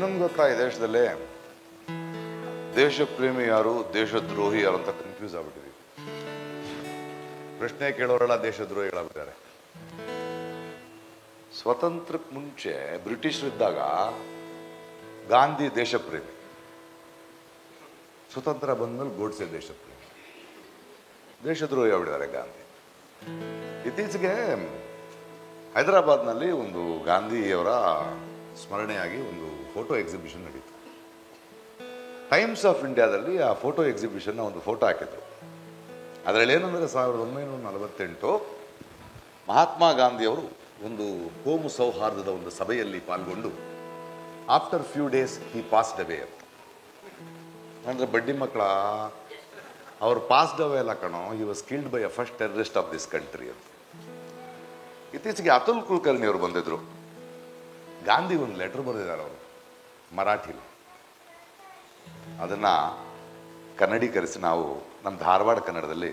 ಇನ್ನೊಂದು ಗೊತ್ತಾ, ಈ ದೇಶದಲ್ಲಿ ದೇಶ ಪ್ರೇಮಿ ಯಾರು, ದೇಶದ್ರೋಹಿ ಯಾರು ಅಂತ ಕನ್ಫ್ಯೂಸ್ ಆಗ್ಬಿಟ್ಟಿದೆ. ಪ್ರಶ್ನೆ ಕೇಳೋರೆಲ್ಲ ದೇಶದ್ರೋಹಿಗಳಾಗ್ಬಿಟ್ಟಾರೆ. ಸ್ವತಂತ್ರಕ್ಕೆ ಮುಂಚೆ ಬ್ರಿಟಿಷರಿದ್ದಾಗ ಗಾಂಧಿ ದೇಶಪ್ರೇಮಿ, ಸ್ವತಂತ್ರ ಬಂದ್ಮೇಲೆ ಗೋಡ್ಸೆ ದೇಶಪ್ರೇಮಿ, ದೇಶದ್ರೋಹಿ ಆಗ್ಬಿಟ್ಟಿದ್ದಾರೆ ಗಾಂಧಿ. ಇತ್ತೀಚೆಗೆ ಹೈದರಾಬಾದ್ನಲ್ಲಿ ಒಂದು ಗಾಂಧಿಯವರ ಸ್ಮರಣೆಯಾಗಿ ಒಂದು ಫೋಟೋ ಎಕ್ಸಿಬಿಷನ್ ನಡೀತು. ಟೈಮ್ಸ್ ಆಫ್ ಇಂಡಿಯಾದಲ್ಲಿ ಆ ಫೋಟೋ ಎಕ್ಸಿಬಿಷನ್ನ ಒಂದು ಫೋಟೋ ಹಾಕಿದ್ರು. ಅದರಲ್ಲಿ ಏನಂದರೆ 1948 ಮಹಾತ್ಮ ಗಾಂಧಿಯವರು ಒಂದು ಕೋಮು ಸೌಹಾರ್ದದ ಒಂದು ಸಭೆಯಲ್ಲಿ ಪಾಲ್ಗೊಂಡು ಆಫ್ಟರ್ ಫ್ಯೂ ಡೇಸ್ ಹಿ ಪಾಸ್ಡ್ ಅವೇ ಅಂತ. ಅಂದರೆ ಬಡ್ಡಿ ಮಕ್ಕಳ ಅವ್ರು ಪಾಸ್ಡ್ ಅವೇ ಅಲ್ಲ ಕಣೋ, he was killed by a first terrorist of this country ಅಂತ. ಇತ್ತೀಚೆಗೆ ಅತುಲ್ ಕುಲಕರ್ಣಿ ಅವರು ಬಂದಿದ್ರು. ಗಾಂಧಿ ಒಂದು ಲೆಟರ್ ಬರೆದಿದ್ದಾರೆ ಅವರು ಮರಾಠಿಲಿ. ಅದನ್ನ ಕನ್ನಡೀಕರಿಸಿ ನಾವು ನಮ್ಮ ಧಾರವಾಡ ಕನ್ನಡದಲ್ಲಿ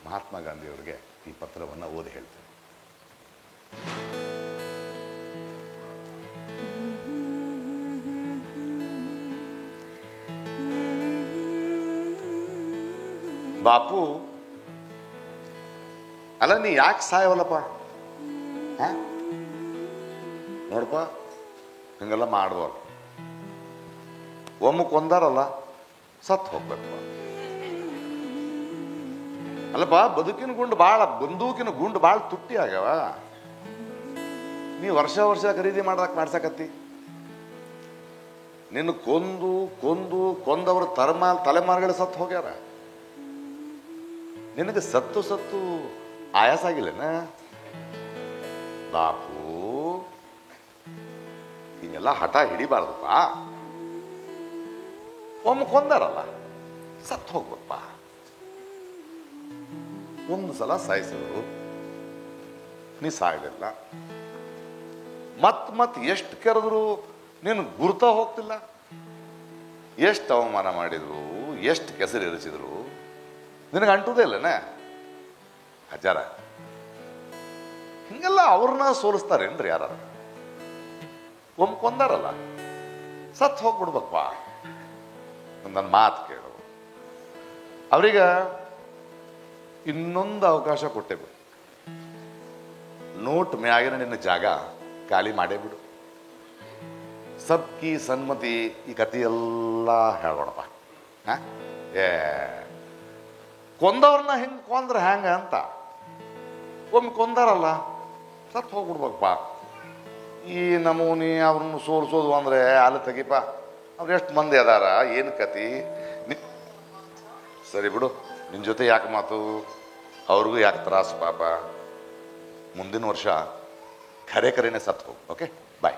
ಮಹಾತ್ಮ ಗಾಂಧಿಯವರಿಗೆ ಈ ಪತ್ರವನ್ನು ಓದಿ ಹೇಳ್ತೇವೆ. ಬಾಪು, ಅಲ್ಲ ನೀ ಯಾಕೆ ಸಾಯವಲ್ಲಪ್ಪ? ನೋಡಪ್ಪ, ಹಿಂಗೆಲ್ಲ ಮಾಡ್ಬಾರ್ದು. ಒಮ್ಮೆ ಕೊಂದಾರಲ್ಲ, ಸತ್ತು ಹೋಗ್ಬೇಕಪ್ಪ. ಅಲ್ಲಪ್ಪ, ಬದುಕಿನ ಗುಂಡು ಭಾಳ, ಬಂದೂಕಿನ ಗುಂಡು ಭಾಳ ತುಟ್ಟಿ ಆಗ್ಯಾವ. ನೀ ವರ್ಷ ವರ್ಷ ಖರೀದಿ ಮಾಡ್ಸಕತ್ತಿ. ನಿನ್ನ ಕೊಂದವ್ರ ತಲೆಮಾರುಗಳು ಸತ್ತು ಹೋಗ್ಯಾರ. ನಿನಗೆ ಸತ್ತು ಆಯಾಸ ಆಗಿಲ್ಲನ ಬಾಪು? ಹಿಂಗೆಲ್ಲ ಹಠ ಹಿಡಿಬಾರ್ದಪ್ಪ. ಒಮ್ಮೆ ಕೊಂದಾರಲ್ಲ, ಸತ್ತು ಹೋಗ್ಬೇಕಪ್ಪ. ಒಂದು ಸಲ ಸಾಯಿಸಿದ್ರು, ನೀ ಸಾಯಲಿಲ್ಲ. ಮತ್ ಎಷ್ಟು ಕೆರೆದ್ರು ನೀನು ಗುರ್ತಾ ಹೋಗ್ತಿಲ್ಲ. ಎಷ್ಟು ಅವಮಾನ ಮಾಡಿದ್ರು, ಎಷ್ಟು ಕೆಸರು ಎರಚಿದ್ರು, ನಿನಗೆ ಅಂಟುವುದೇ ಇಲ್ಲನ ಅಜ್ಜಾರ? ಹಿಂಗೆಲ್ಲ ಅವ್ರನ್ನ ಸೋಲಿಸ್ತಾರೇನ್ರಿ ಯಾರ? ಒಮ್ಮೆ ಕೊಂದಾರಲ್ಲ, ಸತ್ತು ಹೋಗ್ಬಿಡ್ಬೇಕಪ್ಪ. ನನ್ನ ಮಾತು ಕೇಳು. ಅವ್ರೀಗ ಇನ್ನೊಂದು ಅವಕಾಶ ಕೊಟ್ಟೆ. ನೋಟ್ ಮ್ಯಾಗಿನ ನಿನ್ನ ಜಾಗ ಖಾಲಿ ಮಾಡೇ ಬಿಡು. ಸಬ್ಕಿ ಸನ್ಮತಿ ಈ ಕಥೆಯೆಲ್ಲ ಹೇಳ್ಕೊಡಪ್ಪ. ಕೊಂದವ್ರನ್ನ ಹಿಂಗೆ ಕೊಂದ್ರೆ ಹ್ಯಾಂಗ ಅಂತ. ಒಮ್ಮೆ ಕೊಂದಾರಲ್ಲ, ಸತ್ತು ಹೋಗ್ಬಿಡ್ಬೇಕಪ್ಪ. ಈ ನಮೂನಿ ಅವ್ರನ್ನ ಸೋಲ್ಸೋದು ಅಂದರೆ ಅಲ್ಲಿ ತೆಗಿಪ. ಅವ್ರು ಎಷ್ಟು ಮಂದಿ ಅದಾರ, ಏನು ಕತಿ? ಸರಿ ಬಿಡು, ನಿನ್ನ ಜೊತೆ ಯಾಕೆ ಮಾತು, ಅವ್ರಿಗೂ ಯಾಕೆ ತ್ರಾಸು ಪಾಪ. ಮುಂದಿನ ವರ್ಷ ಕರೆನೇ ಸತ್ತು ಹೋಗು. ಓಕೆ, ಬಾಯ್.